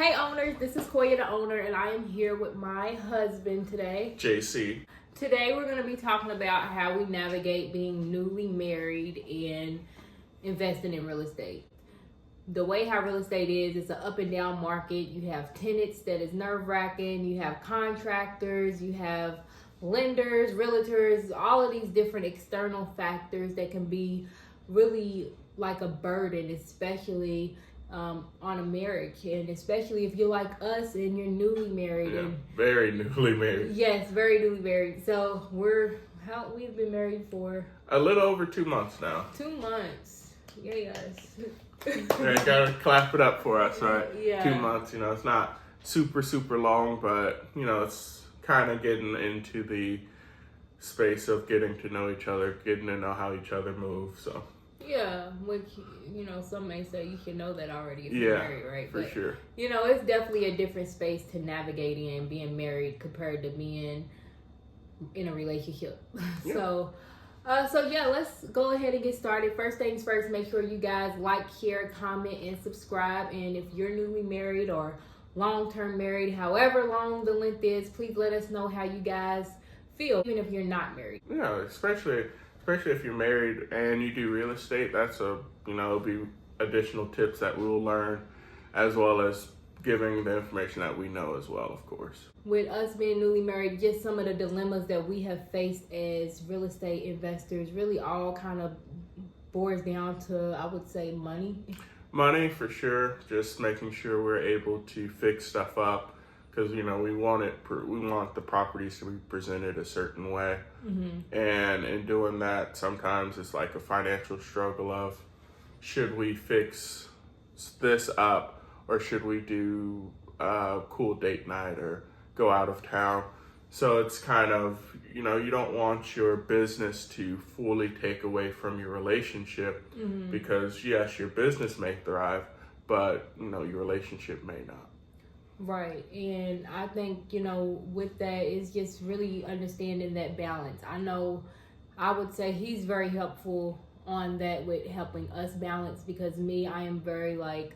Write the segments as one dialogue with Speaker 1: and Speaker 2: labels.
Speaker 1: Hey owners, this is Koya the owner, and I am here with my husband today.
Speaker 2: JC.
Speaker 1: Today we're going to be talking about how we navigate being newly married and investing in real estate. The way how real estate is, it's an up and down market. You have tenants that is nerve-wracking, you have contractors, you have lenders, realtors, all of these different external factors that can be really like a burden, especially on a marriage, and especially if you're like us and you're newly married.
Speaker 2: Yeah,
Speaker 1: and
Speaker 2: very newly married.
Speaker 1: Yes, very newly married. So we've been married for
Speaker 2: A little over 2 months now.
Speaker 1: 2 months. Yeah, yes.
Speaker 2: Yeah, you gotta clap it up for us, right?
Speaker 1: Yeah.
Speaker 2: 2 months, it's not super long, but, it's kind of getting into the space of getting to know each other, getting to know how each other move, so.
Speaker 1: Yeah, which, some may say you should know that already if you're married, right?
Speaker 2: For sure.
Speaker 1: It's definitely a different space to navigate in being married compared to being in a relationship.
Speaker 2: Yeah.
Speaker 1: So yeah, let's go ahead and get started. First things first, make sure you guys like, share, comment, and subscribe. And if you're newly married or long-term married, however long the length is, please let us know how you guys feel, even if you're not married.
Speaker 2: Yeah, especially if you're married and you do real estate, that's it'll be additional tips that we'll learn, as well as giving the information that we know as well, of course.
Speaker 1: With us being newly married, just some of the dilemmas that we have faced as real estate investors really all kind of boils down to, I would say, money.
Speaker 2: Money, for sure. Just making sure we're able to fix stuff up, because we want the properties to be presented a certain way. Mm-hmm. And in doing that, sometimes it's like a financial struggle of, should we fix this up, or should we do a cool date night or go out of town? So it's kind of, you don't want your business to fully take away from your relationship. Mm-hmm. Because yes, your business may thrive, but your relationship may not.
Speaker 1: Right. And I think, with that is just really understanding that balance. I would say he's very helpful on that with helping us balance, because I am very like,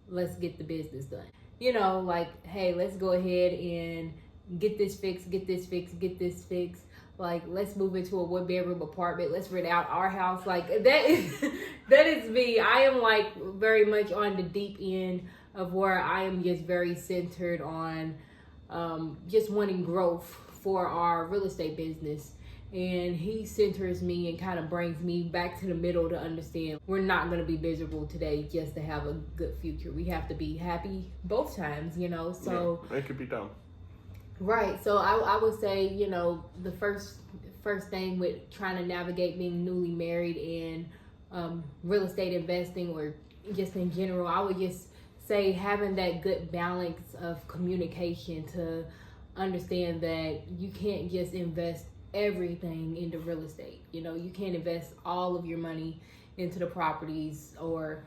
Speaker 1: let's get the business done. Hey, let's go ahead and get this fixed. Like, let's move into a 1-bedroom apartment. Let's rent out our house. Like, that is me. I am like very much on the deep end of where I am just very centered on just wanting growth for our real estate business. And he centers me and kind of brings me back to the middle to understand we're not going to be miserable today just to have a good future. We have to be happy both times, so.
Speaker 2: Yeah, it could be done.
Speaker 1: Right. So I would say, the first thing with trying to navigate being newly married and real estate investing, or just in general, I would just say having that good balance of communication to understand that you can't just invest everything into real estate. You can't invest all of your money into the properties or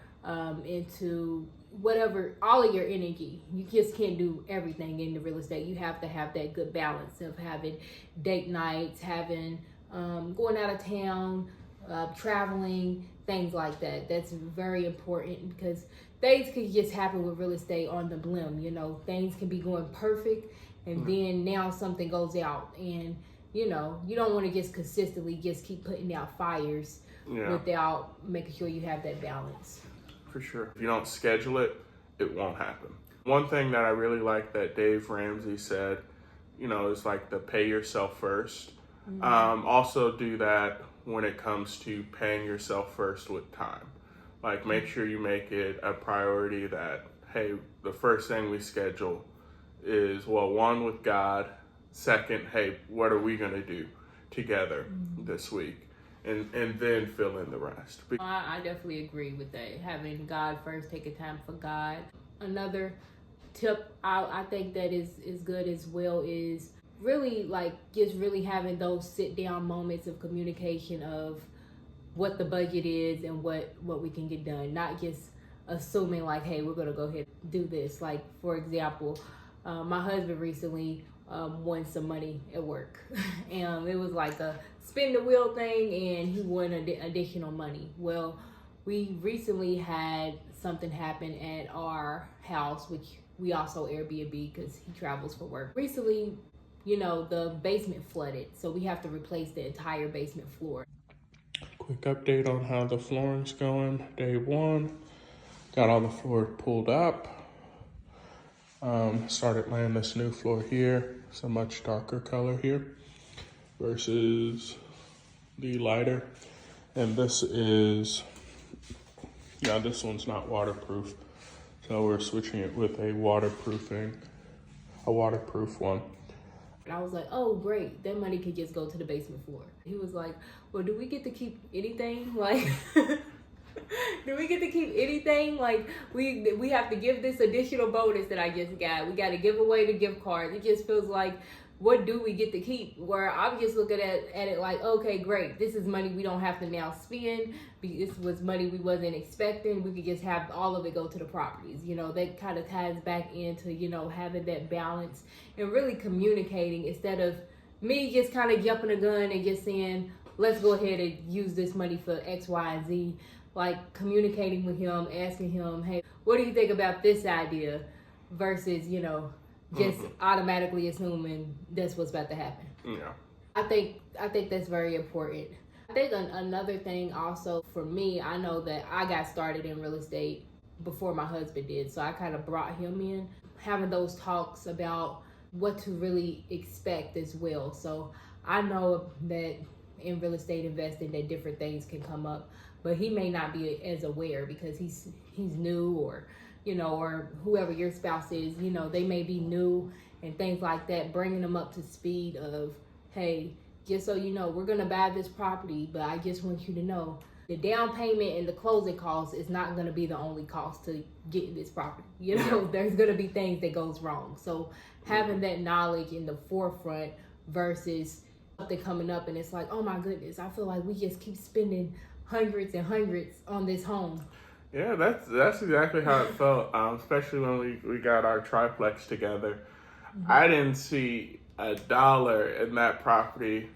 Speaker 1: into whatever, all of your energy. You just can't do everything into real estate. You have to have that good balance of having date nights, having going out of town, traveling, things like that. That's very important, because things could just happen with real estate on the blim. Things can be going perfect, and then now something goes out, and you don't want to just consistently just keep putting out fires without making sure you have that balance.
Speaker 2: For sure. If you don't schedule it, it won't happen. One thing that I really like that Dave Ramsey said, is like the pay yourself first. Mm-hmm. Also do that when it comes to paying yourself first with time. Like, make sure you make it a priority that, hey, the first thing we schedule is, one, with God. Second, hey, what are we going to do together this week? And then fill in the rest.
Speaker 1: I definitely agree with that. Having God first, taking time for God. Another tip I think that is good as well is really like just really having those sit down moments of communication of what the budget is and what we can get done. Not just assuming like, hey, we're going to go ahead and do this. Like, for example, my husband recently won some money at work. And it was like a spin the wheel thing, and he won additional money. Well, we recently had something happen at our house, which we also Airbnb because he travels for work. Recently, the basement flooded, so we have to replace the entire basement floor.
Speaker 2: Quick update on how the flooring's going. Day one, got all the floor pulled up. Started laying this new floor here. It's a much darker color here versus the lighter. And this one's not waterproof. So we're switching it with a waterproof one.
Speaker 1: And I was like, oh, great. That money could just go to the basement floor. He was like, well, do we get to keep anything? Like, do we get to keep anything? Like, we have to give this additional bonus that I just got. We got to give away the gift cards. It just feels like, what do we get to keep? Where I'm just looking at it like, okay, great. This is money we don't have to now spend. This was money we wasn't expecting. We could just have all of it go to the properties. That kind of ties back into, having that balance and really communicating instead of me just kind of jumping the gun and just saying, let's go ahead and use this money for X, Y, and Z. Like communicating with him, asking him, hey, what do you think about this idea? Versus, just automatically assuming that's what's about to happen.
Speaker 2: Yeah.
Speaker 1: I think that's very important. I think another thing also for me, I know that I got started in real estate before my husband did. So I kind of brought him in, having those talks about what to really expect as well. So I know that in real estate investing that different things can come up, but he may not be as aware because he's new or or whoever your spouse is, they may be new and things like that, bringing them up to speed of, hey, just so you know, we're going to buy this property, but I just want you to know the down payment and the closing costs is not going to be the only cost to getting this property. There's going to be things that goes wrong. So having that knowledge in the forefront versus something coming up and it's like, oh my goodness, I feel like we just keep spending hundreds and hundreds on this home.
Speaker 2: Yeah, that's exactly how it felt, especially when we got our triplex together. Mm-hmm. I didn't see $1 in that property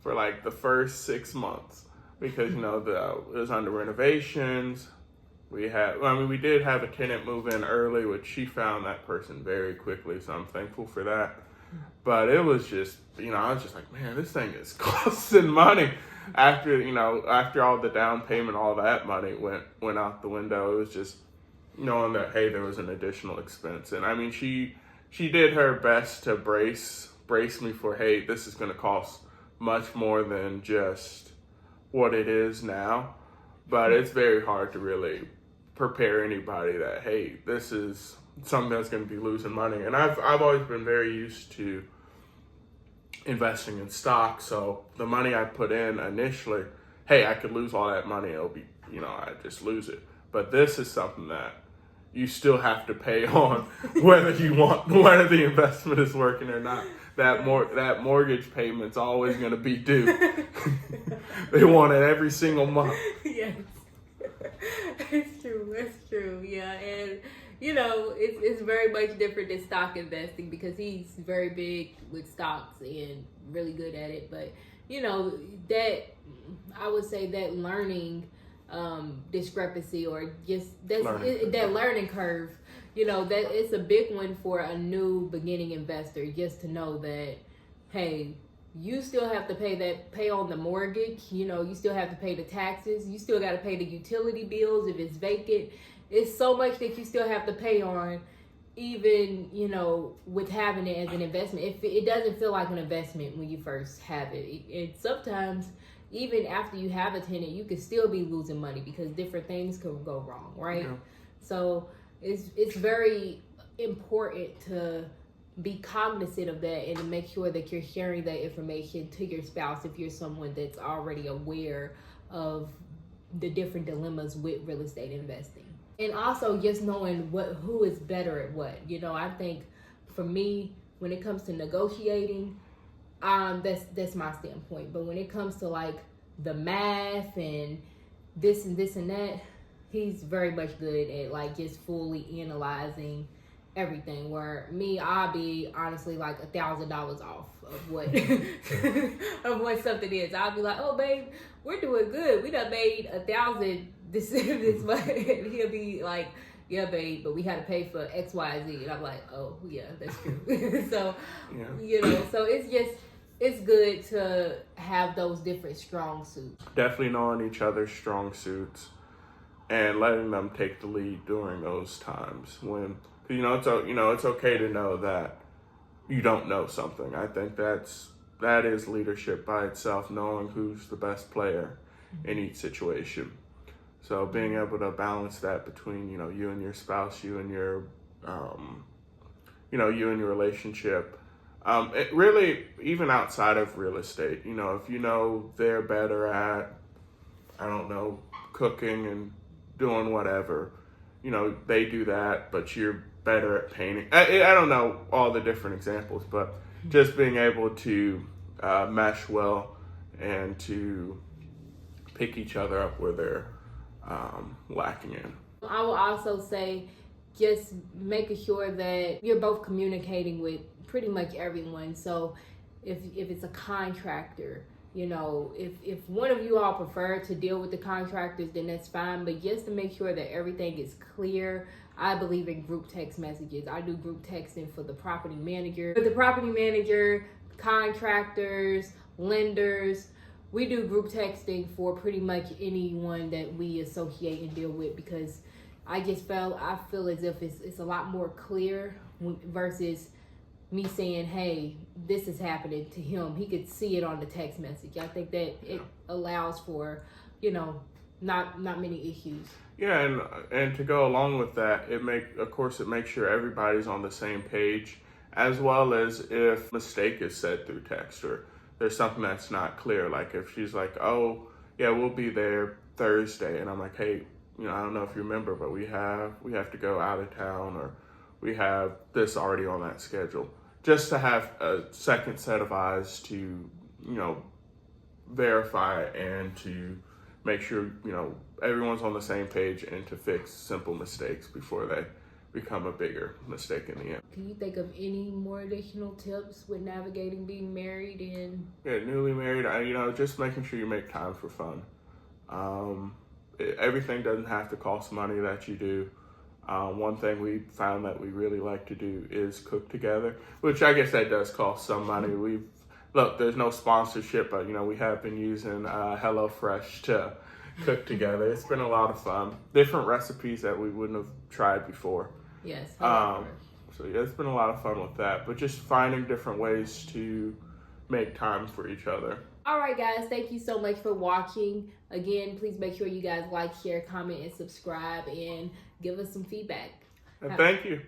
Speaker 2: for like the first 6 months because, it was under renovations. We did have a tenant move in early, which she found that person very quickly, so I'm thankful for that. But it was just, I was just like, man, this thing is costing money. After all the down payment, all that money went out the window. It was just knowing that, hey, there was an additional expense. And I mean, she did her best to brace me for, hey, this is going to cost much more than just what it is now. But it's very hard to really prepare anybody that, hey, this is something that's going to be losing money. And I've always been very used to investing in stock, so the money I put in initially, hey, I could lose all that money. It'll be, I just lose it. But this is something that you still have to pay on, whether the investment is working or not. That mortgage payment's always going to be due. They want it every single month.
Speaker 1: Yes, it's true. That's true. Yeah, and it's very much different than stock investing because he's very big with stocks and really good at it. But, that I would say that learning discrepancy or just that learning curve, that it's a big one for a new beginning investor just to know that, hey, you still have to pay on the mortgage, you still have to pay the taxes, you still got to pay the utility bills if it's vacant. It's so much that you still have to pay on, even, with having it as an investment. It doesn't feel like an investment when you first have it. And sometimes, even after you have a tenant, you could still be losing money because different things could go wrong, right? Yeah. So it's very important to be cognizant of that and to make sure that you're sharing that information to your spouse if you're someone that's already aware of the different dilemmas with real estate investing. And also just knowing who is better at what. I think for me, when it comes to negotiating, that's my standpoint. But when it comes to like the math and this and that, he's very much good at like just fully analyzing everything. Where me, I'll be honestly like $1,000 off of what of what something is. I'll be like, oh babe, we're doing good. We done made 1,000 this month. And he'll be like, yeah, babe, but we had to pay for X, Y, Z. And I'm like, oh, yeah, that's true. So, so it's good to have those different strong suits.
Speaker 2: Definitely knowing each other's strong suits and letting them take the lead during those times when, it's okay to know that you don't know something. I think that is leadership by itself, knowing who's the best player in each situation. So being able to balance that between, you and your spouse, you and your relationship. It really, even outside of real estate, if they're better at, I don't know, cooking and doing whatever, they do that, but you're better at painting. I don't know all the different examples, but just being able to mesh well and to pick each other up where they're lacking in.
Speaker 1: I will also say just making sure that you're both communicating with pretty much everyone. So if it's a contractor, if one of you all prefer to deal with the contractors, then that's fine. But just to make sure that everything is clear, I believe in group text messages. I do group texting for the property manager. For the property manager, contractors, lenders, we do group texting for pretty much anyone that we associate and deal with, because I feel as if it's a lot more clear versus me saying, hey, this is happening to him. He could see it on the text message. I think that it allows for, not many issues.
Speaker 2: Yeah, and to go along with that, it makes sure everybody's on the same page, as well as if a mistake is said through text or there's something that's not clear. Like if she's like, oh, yeah, we'll be there Thursday. And I'm like, hey, I don't know if you remember, but we have to go out of town, or we have this already on that schedule. Just to have a second set of eyes to, verify and to make sure, everyone's on the same page, and to fix simple mistakes before they become a bigger mistake in the end.
Speaker 1: Can you think of any more additional tips with navigating being married and?
Speaker 2: Yeah, newly married, just making sure you make time for fun. Everything doesn't have to cost money that you do. One thing we found that we really like to do is cook together, which I guess that does cost some money. There's no sponsorship, but we have been using HelloFresh to cook together. It's been a lot of fun. Different recipes that we wouldn't have tried before.
Speaker 1: Yes.
Speaker 2: So yeah, it's been a lot of fun with that, but just finding different ways to make time for each other.
Speaker 1: All right, guys, thank you so much for watching. Again, please make sure you guys like, share, comment, and subscribe, and give us some feedback.
Speaker 2: And thank you.